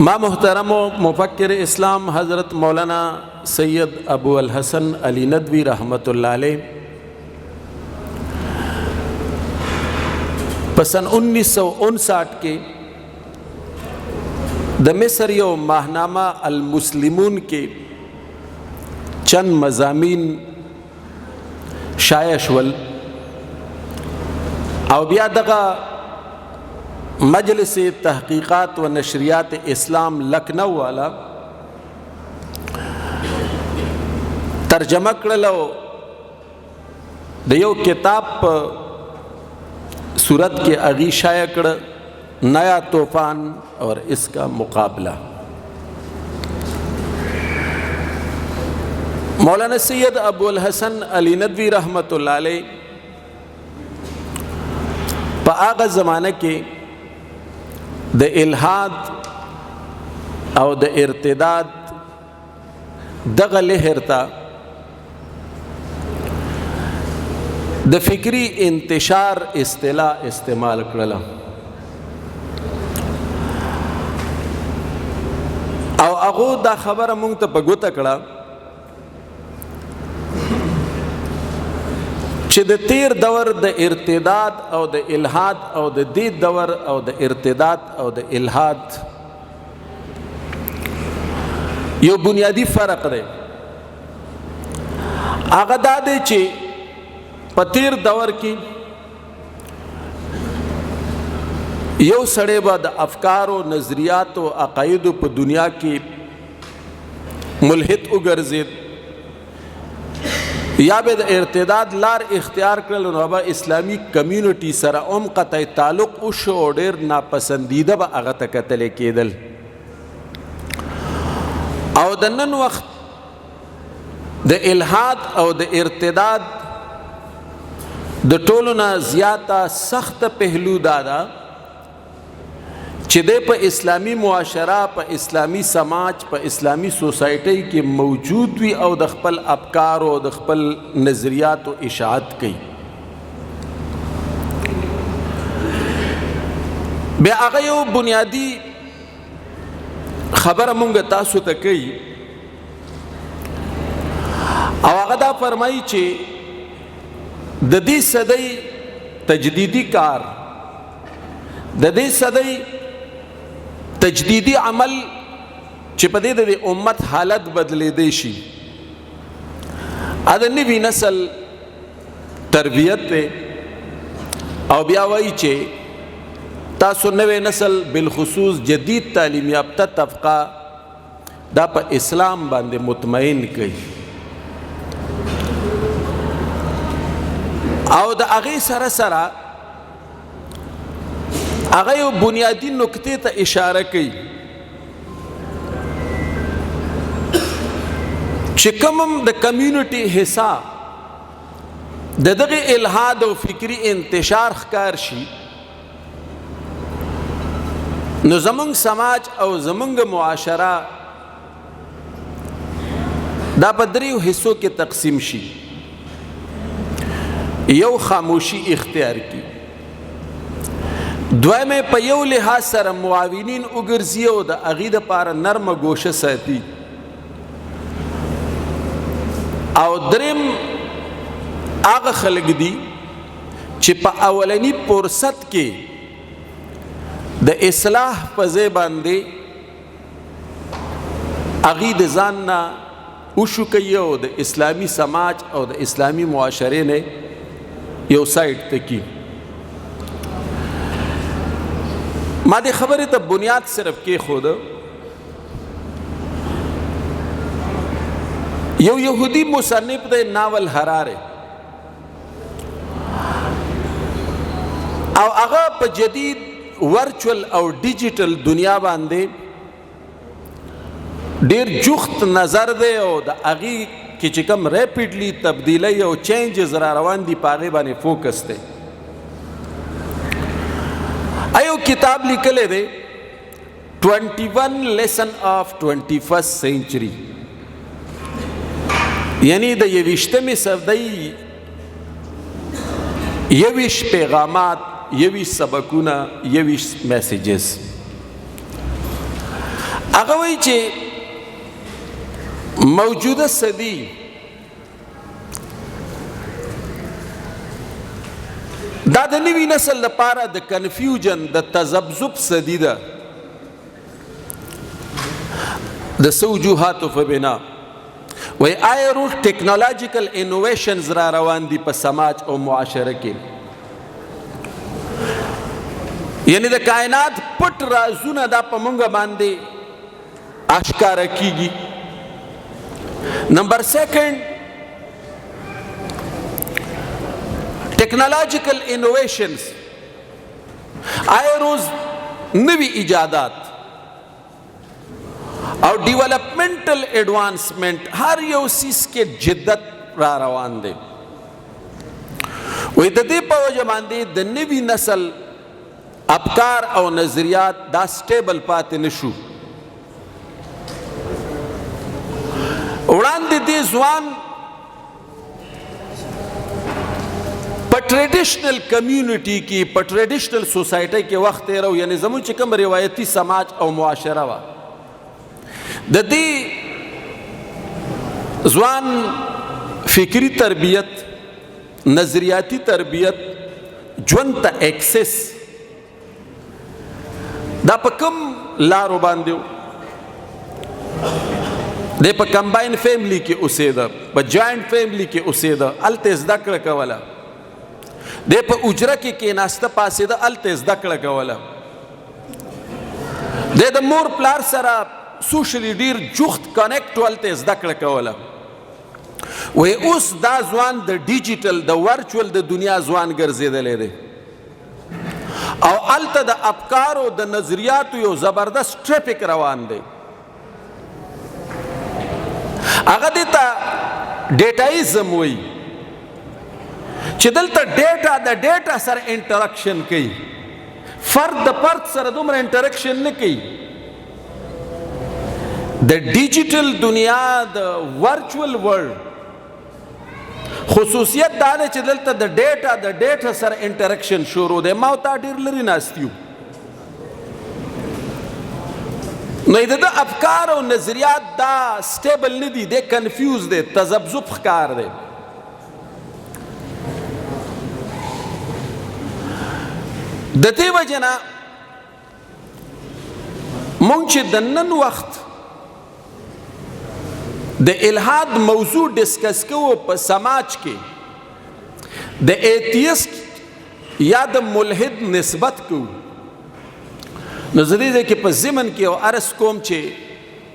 माँ मोहतरम मुफक्किर इस्लाम हज़रत मौलाना सैयद अबू अल हसन अली नदवी रहमतुल्लाह अलैह सन 1959 के द मिस्र व माहनामा अल मुस्लिमून के चंद मज़ामीन शायशवल और बिया दगा मजलिस तहक़ीक़ात व नशरियात इस्लाम लखनऊ वाला तर्जमा कड़लो दयो किताब सूरत के अगी शाया कड़ नया तूफ़ान और इसका मुकाबला। मौलाना सैयद अबू अल हसन अली नदवी रहमतुल्लाह अलैह आगा ज़माने के द इल्हाद और द इर्तिदाद दगल हेरता द फिक्री इंतशार इस्तिला इस्तेमाल करला और अगो दा खबर मुंग तो पगुता कड़ा द तीर दवर द इर्तिदाद और द इल्हाद और द दी दवर और द इर्तिदाद और द इल्हाद यो बुनियादी फ़र्क दे आगा दादे चे पतीर दवर की यो सड़े बद अफकार व नज़रियात व अक़ाइद प दुनिया की मुल्हित उगरजिद या बेद इर्तिदाद लार इख्तियार कर नवा इस्लामी कम्युनिटी सरा कतई ताल्लुक़ उश ओडेर नापसंदीदा ब अगत कतले केदल और दन्नन वक्त द इल्हाद और द इर्तिदाद द टोलना ज़्यादा सख्त पहलू दादा चिदे प इस्लामी मुआशरा प इस्लामी समाज प इस्लामी सोसाइटी के मौजूद भी और दखपल अफकार और दखपल नज़रियात व इशाअत कई बे आगयो बुनियादी खबर मुंग तासु तकई आगदा फरमाई चे ददी सदई तजदीदी कार ददी सदई तजदीदी अमल चिपदे दे उम्मत हालत बदले देशी अदनी भी नस्ल तरबियत पे और ब्यावई चे तासु नवे नस्ल बिलखुसूस जदीद तालीम याफ्ता तबका दा प इस्लाम बांदे मुतमईन कई और द आगे सरा सरा आगे वो बुनियादी नुक्ते त इशारा कई चिकमम द कम्युनिटी हिस्सा ददगे इल्हाद व फिक्री इंतशार ख़कार शी न ज़मंग समाज और ज़मंग मुआशरा दा पदरी हिस्सों के तकसीम शी यो खामोशी इख्तियार की द्वय में पयो लिहाज सर मुआविनीन उगर्जियो द अगीद पार नर्म गोश सहती और द्रिम आग खलग दी चिपा अवलनी पुरसत के द इस्लाह पजे बांदे अगीद जानना उशुकयो द इस्लामी समाज और द इस्लामी मुआशरे ने यो साइड तकी मादे खबर तब बुनियाद सिर्फ के खुद यो यहूदी मुसन्निफ दे नावल हरारे और आगा प जदीद वर्चुअल और डिजिटल दुनिया बांधे डेर जुख्त नजर दे और द आगी कि चिकम रैपिडली तब्दीली और चेंज जरा रवान दी पागे बाने फोकस थे आयो किताब लिखले दे 21 लेसन ऑफ 21st सेंचुरी यानी द ये विश्ते में सवदई ये विश पैगामात ये विश सबकुना ये विश मैसेजेस هغه وایي چې موجوده صدي دا د نوي نسل لپاره د کنفیوژن د تذبذب صدي ده د څه وجوهاتو په بنا وایي آیا روز ټیکنالوجیکل انوویشنز را روان دي په سماج او معاشره کې یعنی د کائنات پټ رازونه دا په مونږ باندې اشکاره کیږي نمبر سیکنڈ ٹیکنالوجیکل انوویشنز آئے روز نوی ایجادات اور ڈیولپمنٹل ایڈوانسمنٹ ہر یو سیس کے جدت را روان دے وہی دا دے پا وجہ باندے دا نوی نسل افکار او نظریات دا سٹیبل پاتے نشو وړاندې دې ځوان په ټریډیشنل کمیونټي کې په ټریډیشنل سوسایټي کې وخت تیرو یعنی زموږ چې کوم روایتي سماج او معاشره وه د دې ځوان فکری تربیت نظریاتی تربیت ژوند ته ایکسس دا په کوم لارو باندې دی په کمباین فیملی کې اوسېده په جوائنٹ فیملی کې اوسېده هلته زده کړه کوله دی په اجره کې کېناسته پاسېده هلته زده کړه کوله دی د مور پلار سره سوشلی ډېر جوخت کنیکټ و هلته زده کړه کوله وایي اوس دا ځوان د ډیجیټل د ورچوال د دنیا ځوان ګرځېدلی دی او هلته د افکارو د نظریاتو یو زبردست ټریفک روان دی هغه دې ته ډیټایزم وایي چې دلته ډیټا د ډیټا سره انټراکشن کوي فرد د فرد سره دومره انټراکشن نه کوي د ډیجیټل دنیا د ورچوال ورلد خصوصیت دا ده چې دلته د ډیټا سره انټراکشن شروع دی ما او تا ډېر لرې ناست یو نو د افکار او نظریات دا سټیبل نه دي دی کنفیوز دی تذبذب ښکار دی د دې وجې نه مونږ چې د نن وخت د الحاد موضوع ډسکس کوو په سماج کې د ایتیست یا د ملحد نسبت کوو نو زه دې کې په ضمن کې او عرض کوم چې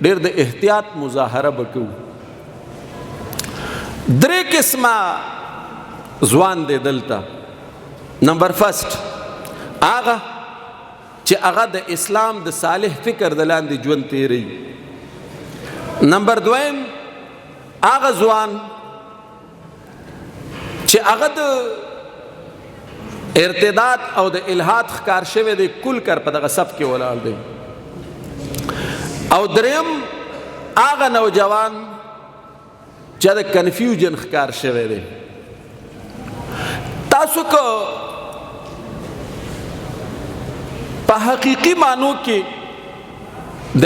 ډېر د احتیاط مظاهره به کوو درې قسمه ځوان دی دلته نمبر فرسٹ هغه چې هغه د اسلام د صالح فکر د لاندې ژوند تیروي نمبر دویم هغه ځوان چې هغه د ارتداد او د الحاد ښکار شوی دی کل کر په دغه صف کې ولاړ دی او دریم هغه نوجوان چې د کنفیوژن ښکار شوی دی تاسو که په حقیقي معنو کې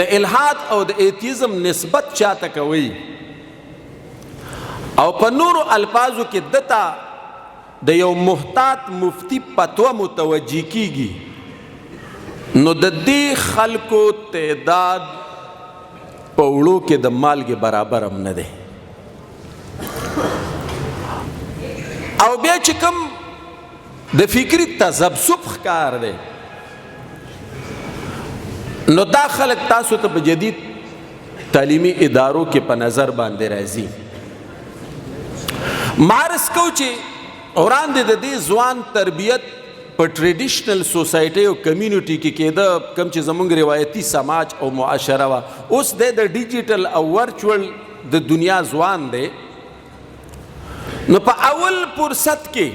د الحاد او د ایتیزم نسبت چاته کوي او په نورو الفاظو کې دتا د یو محتاط مفتی فتوا متوجه کیږي نو د دې خلکو تعداد په وړو کې د مالګې برابر هم نه دی او بیا چې کوم د فکری تذبذب ښکار دی نو دا خلک تاسو ته په جدید تعلیمي ادارو کې په نظر باندې راځي مارس کو چې وړاندې د دې ځوان تربیت په ټریډیشنل سوسایټي او کمیونټي کې کېده کوم چې زموږ روایتي سماج او معاشره وه اوس د ډیجیټل او ورچوال د دنیا ځوان دی نو په اول فرصت کې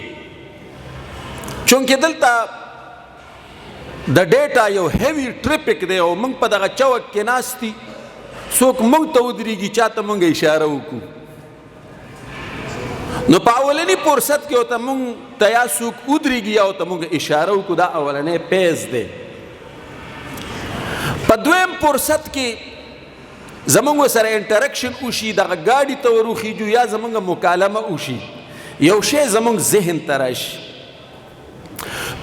چونکې دلته د ډیټا یو هیوی ټریفک دی او موږ په دغه چوک کې ناستي څوک موږ ته ودرېږي چاته موږ اشاره وکړو نو په اولنی فرصت کې ورته موږ ته یا څوک ودرېږي یا ورته موږ اشاره وکړو دا اولنی پیز دی په دویم فرصت کې زمونږ سره انټریکشن وشي، دغه ګاډي ته وروخیږو یا زمونږ مکالمه وشي، یو شی زمونږ ذهن ته راشي.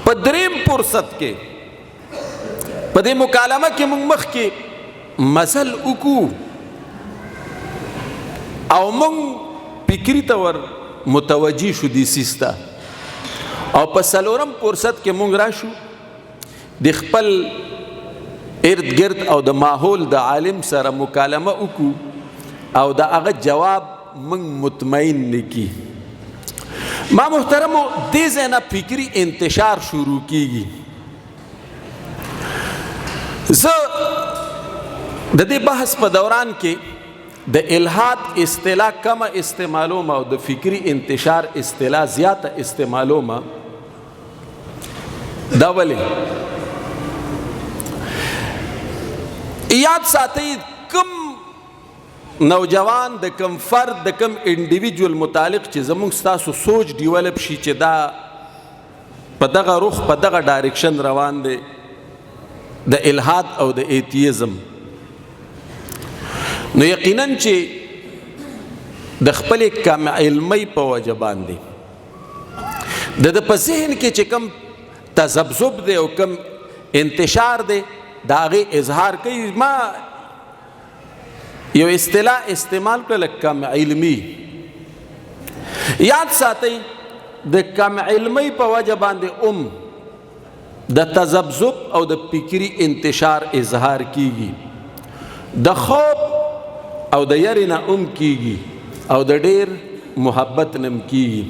په دریم فرصت کې په دې مکالمه کې موږ مخکې مزل وکړو او موږ فکري طور متوجه شو دې سیز ته، او په څلورم فرصت کې موږ راشو د خپل ارد گرد او د ماحول د عالم سره مکالمه وکړو او د هغه جواب موږ مطمئن نکي. ما محترمو دې ځای نه فکري انتشار شروع کیږي. زه د دې بحث په دوران کې د الحاد اصطلاح کمه استعمالوم او د فکري انتشار اصطلاح زیاته استعمالوم. دا ولې؟ یاد ساتئ کم نوجوان د کم فرد د کم انډیویجول متعلق چې زموږ ستاسو سوچ ډیولپ شي چې دا په دغه رخ په دغه ډایرکشن روان دی د الحاد او د ایتیزم، نو یقینا چې د خپل کم علمۍ په وجه باندې د په ذهن کې چې کم تذبذب دی او کم انتشار دی د هغې اظهار کوي. ما یو اصطلاح استعمال کړله کم علمي. یاد ساتئ د کم علمۍ په وجه باندې د تذبذب او د فکري انتشار اظهار کیږي، د خوف او د یری نه کیږي او د ډیر محبت نم کیږي.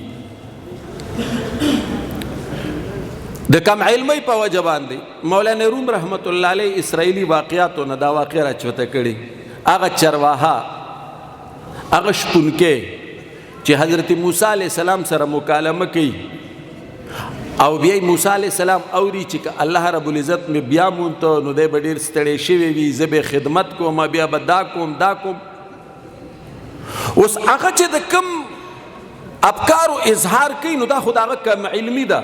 د کم علمۍ په وجه باندې مولانا روم رحمت الله علیه اسرائیلی واقعاتو نه دا واقع راچوته کړي. هغه چرواها، هغه شپونکې چې حضرت موسی علیه السلام سره مکالمه کوي او بیا موسی علیه السلام اوري چې الله رب العزت مې بیا مونته نو دی به ډېر ستړی شوی وي، زه به خدمت کوم، بیا به دا کوم دا کوم. اوس هغه چې د کم افکارو اظهار کوي نو دا خو د هغه کم علمي ده.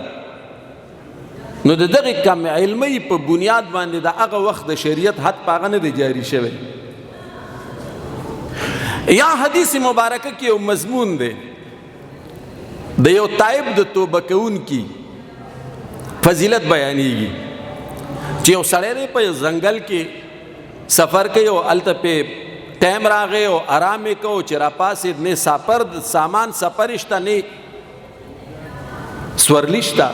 نو د دغې کم علمۍ په بنیاد باندې د هغه وخت د شریعت حد په هغه نه دی جاري شوی. یا حدیث مبارکه کې یو مضمون دی د یو تائب د توبه کوونکي فضیلت بیانېږي چې یو سړی دی په ځنګل کې سفر کوي او هلته پې ټایم راغی او آرام یې کو چې راپاسېد، نه سامان سفر شته نه سورلي شته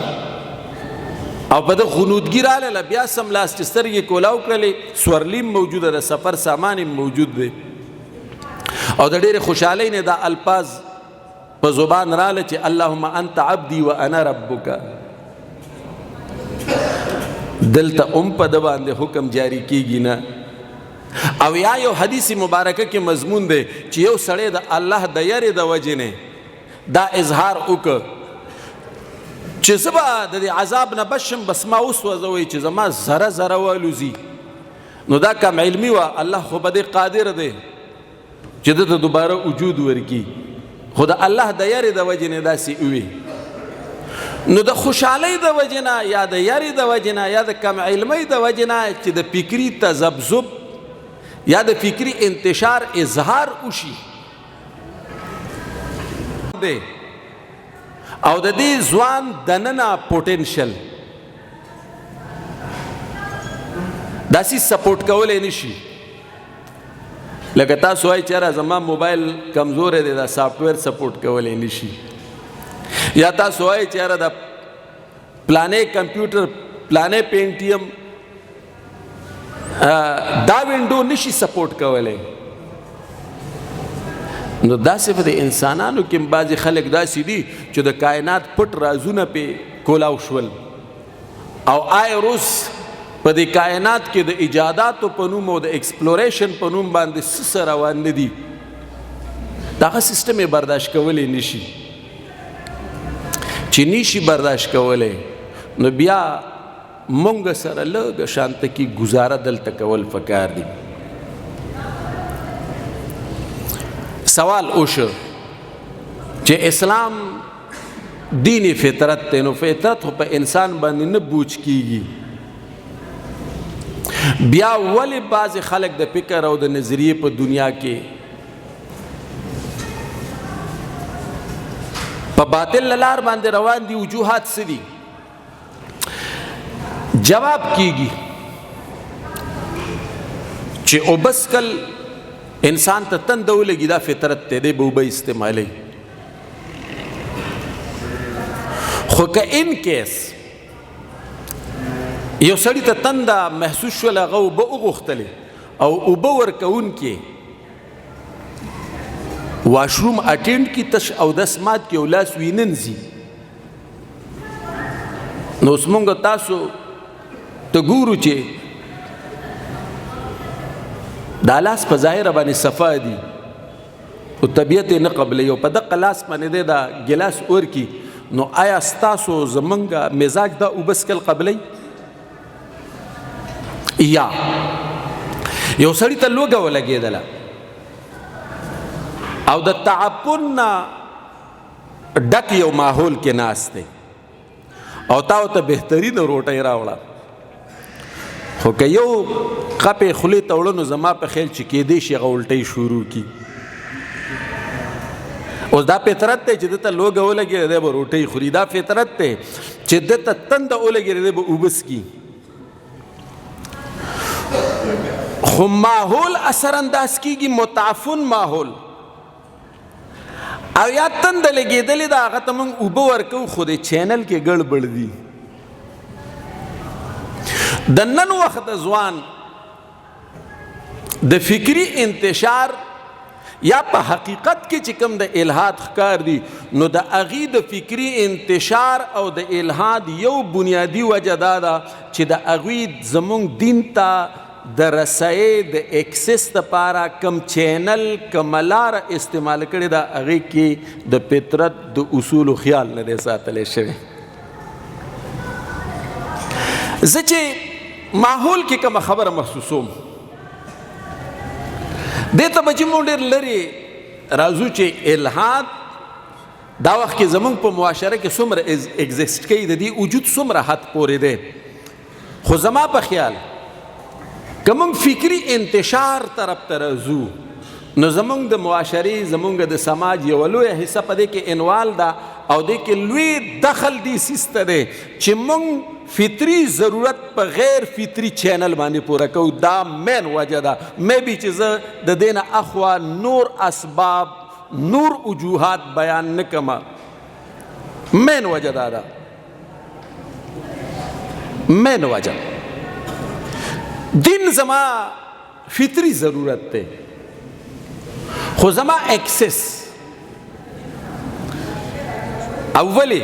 او په ده غنودګي راغله. بیا سملاست چې سترګې کولاو کړلې، سورلي موجوده ده، سفر سامان موجود دی او د ډېرې خوشحالۍ نه دا الفاظ په زبان راله چې اللهم انت عبدي وانا ربک. دلته په ده باندې حکم جاری کیږي نه. او یا یو حدیث مبارکه کې مضمون دی چې یو سړی د الله د یرې د وجې نه دا اظهار وکړ چې زه به د دې عذاب نه بشم، بس ما وسوځوئ چې زما ذره ذره والوځي. نو دا کم علمي وه. الله خو به دې قادر دی چې ده ته دوباره وجود ورکي، خو د الله د یرې د وجې نه داسې وي. نو د خوشحالۍ د وجې نه یا د یرې د وجې نه یا د کم علمۍ د وجې نه چې د فکري تذبذب یا د فکري انتشار اظهار وشي او د دې ځوان دننه پوټنشل داسې سپورټ کولی نشي. لکه تاسو وایي چې یاره زما موبایل کمزوری دی، دا سافټویر سپورټ کولی نشي، یا تاسو وایي چې یاره دا پلانې کمپیوټر پلانې پینټیم دا وینډو نشي سپورټ کولی. نو داسې په د انسانانو کې بعضې خلک داسې دي چې د کائنات پټ رازونه پې کولاو شول او روز په دې کائنات کې د ایجاداتو په نوم او د ایکسپلوریشن په نوم باندې څه روان نه دي. دغه سیستم یې برداشت کولی نشي. چې نشي برداشت کولی نو بیا مونږ سره لږ شانته کې گزاره دلته کول پکار دي. سوال وشو چې اسلام دین فطرت دی، نو فطرت خو په انسان باندې نه بوج کیږي. بیا ولې بعضې خلک د فکر او د نظریې په دنیا کې په باطل لار باندې روان دي؟ وجوهات څه دي؟ جواب کیږي چې اوبسکل انسان ته تنده ولګي، دا فطرت دی، دی به اوبه استعمالی. خو که ان کیس یو سړي ته تنده محسوس شول، هغه اوبه وغوښتلې او اوبه ورکوونکې واشروم اټینډ کی تش او دس مات کې او لاس ویننځي، نو اوس مونږ تاسو ته ګورو چې دا لاس په ظاهره باندې صفا دي او طبیعت یې نه قبلوي او په دغه لاس باندې دی دا ګیلاس ورکي، نو آیا ستاسو زمونږ مزاج دا اوبه څښل قبلوي؟ یا یو سړي ته لوږه ولګېدله او د تعفن نه ډک یو ماحول کې ناست دی او تا ورته بهترینه روټۍ راوړه، خو که یو قپې خولې ته وړه نو زما په خیال چې کیدی شي هغه الټۍ شروع کړي. اوس دا فطرت دی چې دته لوږه ولګېده دی به روټۍ خوري، دا فطرت دی چې دته تنده ولګېده دی به اوبه څکي. خو ماحول اثر انداز کیږي، متعفن ماحول، او یا تنده لګېدلې ده هغه ته موږ اوبه ورکو، خو د چینل کې ګړبړ دي. د نن وخت ځوان د فکری انتشار یا په حقیقت کې چې کوم د الحاد ښکار دي، نو د هغې د فکری انتشار او د الحاد یو بنیادی وجه دا ده چې د هغوی زموږ دین ته د رسایۍ د اکسس دپاره کم چینل کمه لاره استعمال کړې ده، هغې کې د فطرت د اصولو خیال نه دی ساتلی شوی. زه چې ماحول کې کومه خبره محسوسوم، دې ته به چې مونږ ډېر لرې راځو چې الحاد دا وخت کې زموږ په معاشره کې څومره اگزسټ کوي، د دې وجود څومره حد پورې دی. خو زما په خیال که موږ فکري انتشار طرف ته راځو، نو زموږ د معاشرې زموږ د سماج یوه لویه حصه په دې کې انوال ده او دې کې لوی دخل دې سیس ته دی چې موږ فطري ضرورت په غیر فطري چینل باندې پوره کوو. دا مین وجه ده. میبي چې زه د دې نه اخوا نور اسباب نور وجوهات بیان نه کړمه، مین وجه دا ده، مین وجه دین زما فطری ضرورت ته، خو زما ایکسس اولی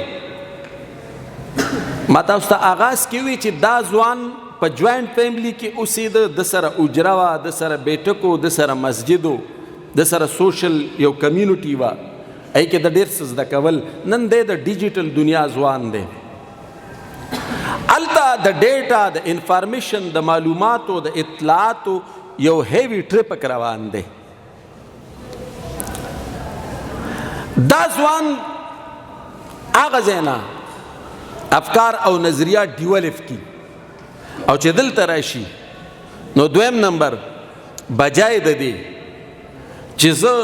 ما تاسو ته آغاز کې وی چې دا ځوان په جوائنٹ فیملی کې اوسېده، د سره اجره وه، د سره بیټکو، د سره مسجدو، د سره سوشل یو کمیونټي وه، ای کې د ډېر څه زده کول. نن دی د ډیجیټل دنیا ځوان دی، الته د ډیټا د انفارمیشن د معلوماتو د اطلاعاتو یو هیوی ټریپک روان دی. دا ځوان هغه ځای نه افکار او نظریات ډیولپ کی او چې دلته راشي، نو دویم نمبر بجای د دې چې زه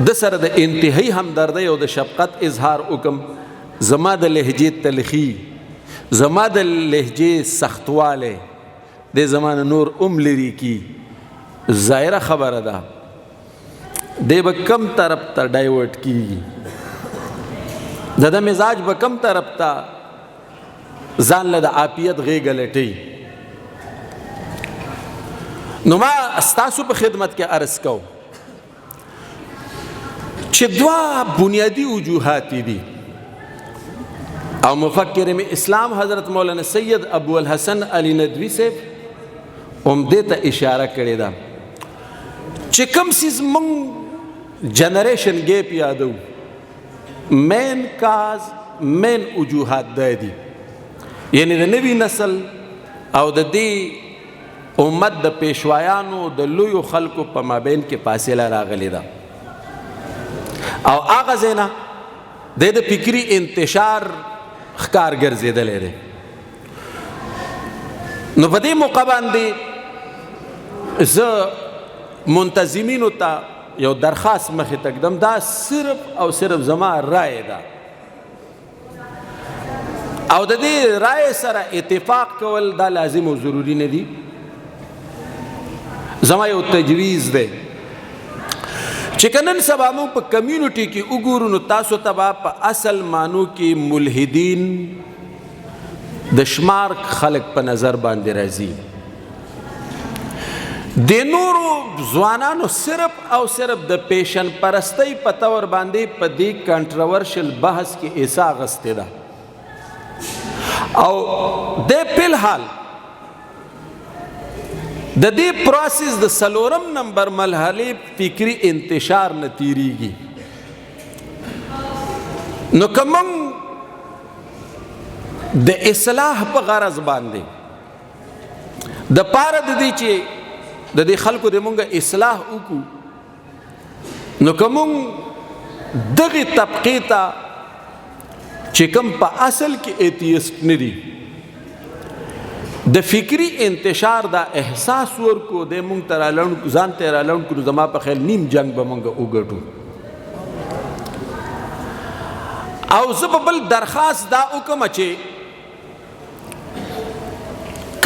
د سره د انتهایی همدردۍ او د شفقت اظهار وکم، زما د لهجې تلخي، زما د لهجې سختوالی دې زما نه نور لرې کی، ظاهره خبره ده دی به کم طرف ته ډایورټ کیږي، د ده مزاج به کم طرف ته ځان له د عافیت غېږه لټوي. نو ما ستاسو په خدمت کې عرض کوم چې دوه بنیادی وجوهات دي او مفکر اسلام حضرت مولانا سید ابو الحسن علی ندوی صاحب هم دې ته اشاره کړې ده چې کوم څیز موږ جنریشن ګیپ یادو، مین کاز مین وجوهات دا دي، یعنی د نوي نسل او د دې امت د پیشوایانو د لویو خلکو په مابین کې فاصله راغلی ده او هغه ځای نه د فکري انتشار ښکار ګرځېدلی دی. نو په دې موقع باندې زه منتظمینو ته یو درخواست مخې ته ږدم، دا صرف او صرف زما رایه ده او د دې رایې سره اتفاق کول دا لازم او ضروري نه دي. زما یو تجویز دی چې که نن سبا موږ په کمیونټي کې وګورو نو تاسو ته به په اصل معنو کې ملحدین د شمار خلق په نظر باندې راځي. د نورو ځوانانو صرف او صرف د پیشن پرستۍ په طور باندې په دې کنټروورشل بحث کې حصه اخیستې ده او د فلحال د دې پروسس د 4 نمبر مرحلې فکری انتشار نه تیریږي. نو که موږ د اصلاح په غرض باندې د پاره د دې چې د دې خلکو د مونږ اصلاح وکړو، نو که موږ دغې طبقې ته چې کوم په اصل کې ایتیست نه دي د فکری انتشار دا احساس ورکو د مونږ ته رالنډ ځان ته رالنډ کړو، زما په خیال نیم جنگ به مونږ وګټو. او زه به بل درخواست دا وکړم چې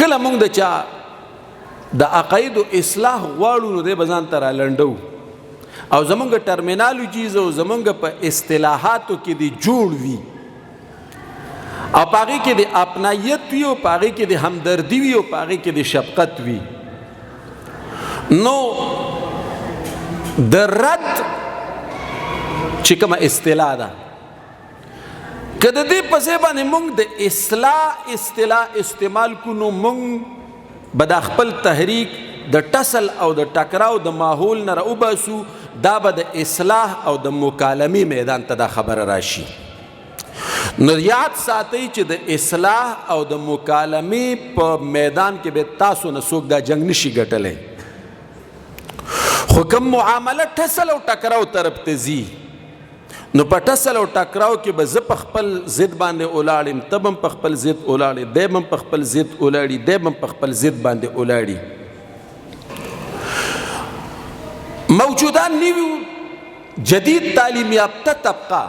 کله مونږ د چا د عقایدو اصلاح غواړو نو دی به ځان ته رالنډو او زمونږ ټرمینالوجیز او زمونږ په اصطلاحاتو کې دی جوړ وي او په هغې کې د اپنایت وي او په هغې کې د همدردي وي او په هغې کې د شفقت وي. نو د رد چې کومه اصطلاح ده که د دې په ځای باندې موږ د اصلاح اصطلاح استعمال کړو نو موږ به د خپل تحریک د ټسل او د ټکراو د ماحول نه راوباسو، دا به د اصلاح او د مکالمې میدان ته دا خبره راشي. نو یاد ساتئ چې د اصلاح او د مکالمې په میدان کې به تاسو نه څوک دا جنگ نشي ګټلی، خو کوم معامله ټسل او ټکراو طرف ته ځي نو په ټسل او ټکراو کې به زه په خپل ضد باندې ولاړ یم، ته به هم په خپل ضد ولاړ یې، دی به هم په خپل ضد ولاړ یي، دی به هم په خپل ضد باندې ولاړ یي. موجوده نوي جدید تعلیم یافته طبقه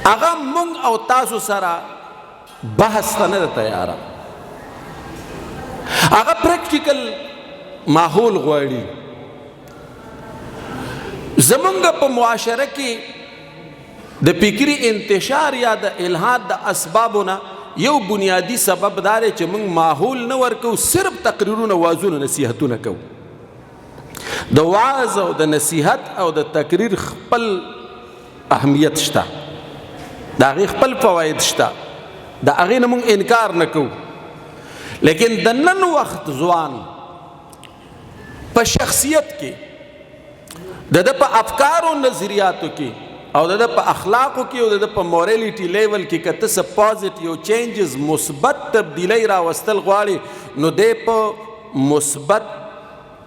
هغه مونږ او تاسو سره بحث ته نه ده تیاره، هغه پریکټیکل ماحول غواړي. زمونږ په معاشره کې د فکري انتشار یا د الحاد د اسبابونه یو بنیادی سبب دا دی چې موږ ماحول نه ورکو، صرف تقریرونه، وعظونه، نصیحتونه کوو. د وعظ او د نصیحت او د تقریر خپل اهمیت شته، د هغې خپل فواید شته، د هغې نه موږ انکار نه کوو. لیکن د نن وخت ځوان په شخصیت کې د ده په افکارو نظریاتو کې او د ده په اخلاقو کې او د ده په موریلیټي لیول کې که ته څه پازیټیو چینجز مثبت تبدیلی راوستل غواړي نو دی په مثبت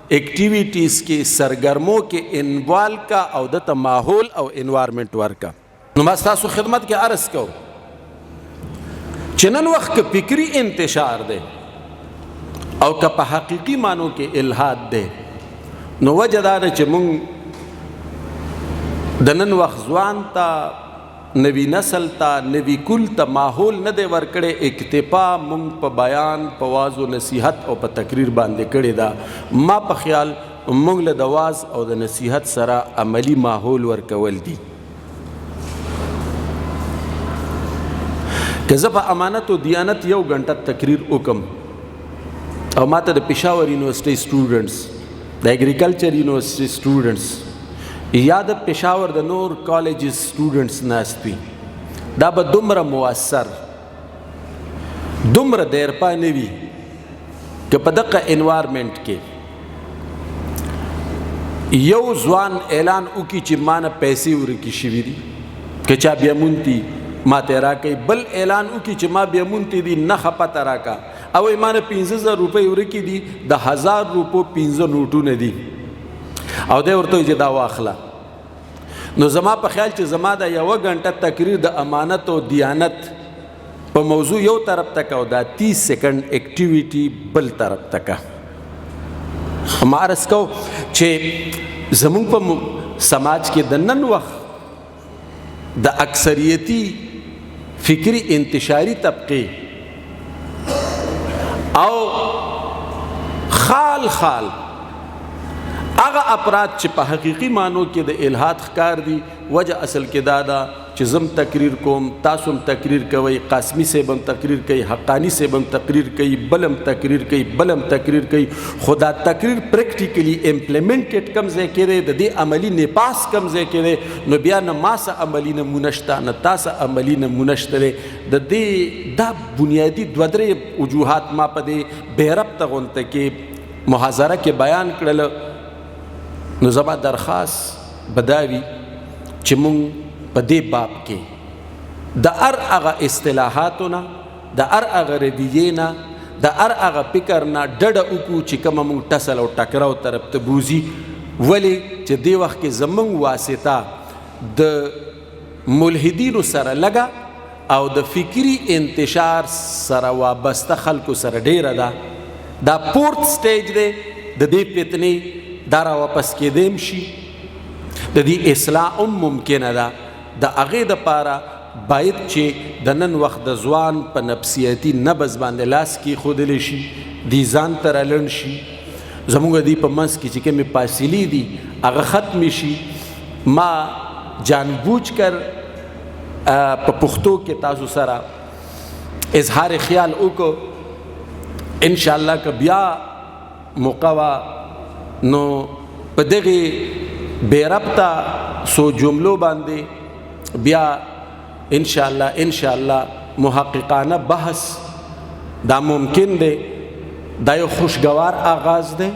ایکټیویټیز کې سرګرمو کې انوالو کا او د ته ماحول او انوایرمنټ ورکا. نو ما ستاسو خدمت کې عرض کو چې نن وخت کې فکري انتشار دی او که په حقیقي معنو کې الحاد دی نو وجه دا ده چې مونږ د نن وخت ځوان ته، نوی نسل ته، نوی کل ته ماحول نه دی ورکړی، اکتفا مونږ په بیان، په واعظ و نصیحت او په تقریر باندې کړې ده. ما په خیال مونږ له د واعظ او د نصیحت سره عملی ماحول ورکول دي. که زه په امانت او دیانت 1 غنټه تقریر وکم او ما ته د پېښور یونیورسټۍ سټوډنټس، د اګریکلچر یونیورسټۍ سټوډنټس یا د پېښور د نور کالجز سټوډنټس ناست وي، دا به دومره مؤثر، دومره دیرپا نه وي که په دغه انوایرمنټ کې یو ځوان اعلان وکړي چې ما نه پیسې ورکې شوي دي، که چا بیامونتي ما ته راکوي، بل اعلان وکړي چې ما بیامونتي دي نښه پته راکړه او وایي ما نه 15,000 روپۍ ورکې دي، د 1000 روپو 15 نوټونه دي او دی ورته وایي چې دا واخله. نو زما په خیال چې زما د 1 غنټه تقریر د امانت او دیانت په موضوع یو طرف ته کا او دا 30 سیکنډ اکټیویټي بل طرف ته کا. ما عرض کو چې زمونږ په سماج کې د نن وخت د اکثریتی فکری انتشاری طبقه او خال هغه افراد چې په حقیقي معنو کې د الحاد ښکار دي، وجه اصل کې دا ده چې زم تقریر کوم، تاسو هم تقریر کوئ، قاسمی صاحب هم تقریر کوي، حقانی صاحب هم تقریر کوي، بلم تقریر کوي، بلم تقریر کوي، خو دا تقریر پریکټیکلی امپلیمنټډ کم ځای کې دی، د دې عملی نپاس کم ځای کې دی، نو بیا نه ما څه عملي نمونه شته نه تاسو عملي نمونه شته دی. د دې دا بنیادي دوه درې وجوهات ما په دې بېربطه غونډه کې محاضره کې بیان کړل. نو زما درخواست بداوي چې مونږ په دې باب کې د هر هغه اصطلاحاتو نه، د هر هغه رویې نه، د هر هغه فکر نه ډډه وکړو چې کومه مونږ ټسل او ټکراو طرف ته بوځي. ولې چې دې وخت کې زمونږ واسطه د ملحدینو سره لګه او د فکری انتشار سره وابسته خلکو سره ډیره ده. دا پورت سټیج دی د دې فتنې دا را واپس کېدیم شي، د دې اصلاح هم ممکنه ده. د هغې دپاره باید چې د نن وخت د ځوان په نفسیاتي نبض باندې لاس کېښودلی شي، دې ځان ته رالنډ شي، زموږ دې په منځ کې چې کومې فاصلې دي هغه ختمې شي. ما جانبوج کر په پښتو کې تاسو سره اظهار خیال وکړو، انشاءالله که بیا موقع وه نو په دغې بېربطه څو جملو باندې بیا انشاءالله محققانه بحث دا ممکن دی. دا یو خوشگوار آغاز دی،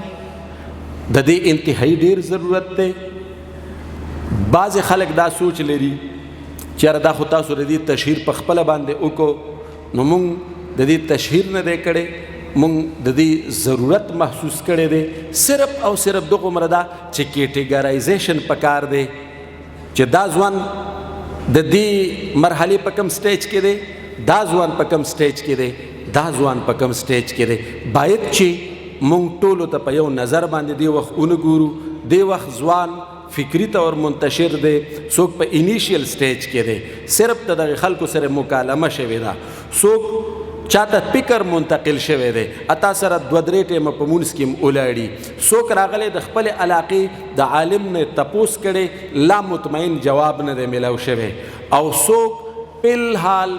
د دې انتهایی ډیر ضرورت دی. بعضې خلک دا سوچ لري چې یاره دا خو تاسو د دې تشهیر په خپله باندې وکړو، نو مونږ د دې تشهیر نه دی کړی، مونږ د دې ضرورت محسوس کړی دی. صرف او صرف دغومره ده چې کیټیګرایزیشن پکار دی چې دا ځوان د دې مرحلې په کم سټیج کې دی، دا ځوان په کم سټیج کې دی، دا ځوان په کم سټیج کې دی. باید چې مونږ ټولو ته په یو نظر باندې دې وخت ونه ګورو. دې وخت ځوان فکری طور منتشر دی، څوک په انیشیل سټیج کې دی، صرف د دغه خلکو سره مکالمه شوې ده، څوک چاته فکر منتقل شوی دی، اتا سره دوه درې ټیمه په مونځ کې هم ولاړي، څوک راغلی د خپل علاقې د عالم نه تپوس کړی، لا مطمئن جواب نه دی میلاو شوی، او څوک فلحال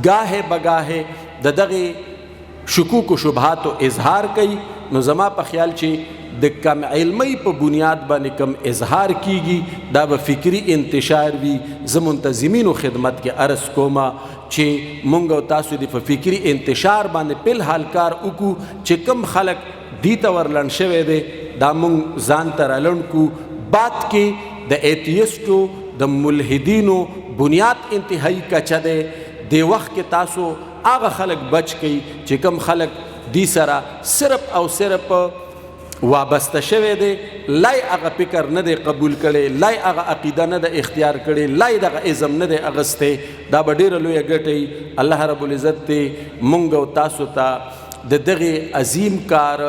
گاهې بگاهې د دغې شکوک و شبهاتو اظهار کوي. نو زما په خیال چې د کم علمی په بنیاد باندې کم اظهار کیږي دا به فکری انتشار وي. زه منتظمینو خدمت کې عرض کومه چې مونږ او تاسو د په فکری انتشار باندې فلحال کار وکړو، چې کم خلک دې ته ورلنډ شوی دی دا مونږ ځان ته رالنډ کړو. بعد کې د ایتیسټو د ملحدینو بنیاد انتهایی کچه دی. دې وخت کې تاسو هغه خلک بچ کئ چې کم خلک دې سره صرف او صرف وابسته شوی دی، لای هغه فکر نه دی قبول کړی، لای هغه عقیده نه دی اختیار کړی، لای دغه ازم نه دی اغستی. دا به ډېره لویه ګټئ. الله رب العزت دې مونږ او تاسو ته د دغې عظیم کار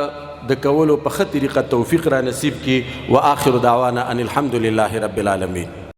د کولو په ښه طریقه توفیق را نصیب کړي. و آخر دعوانا ان الحمد لله رب العالمین.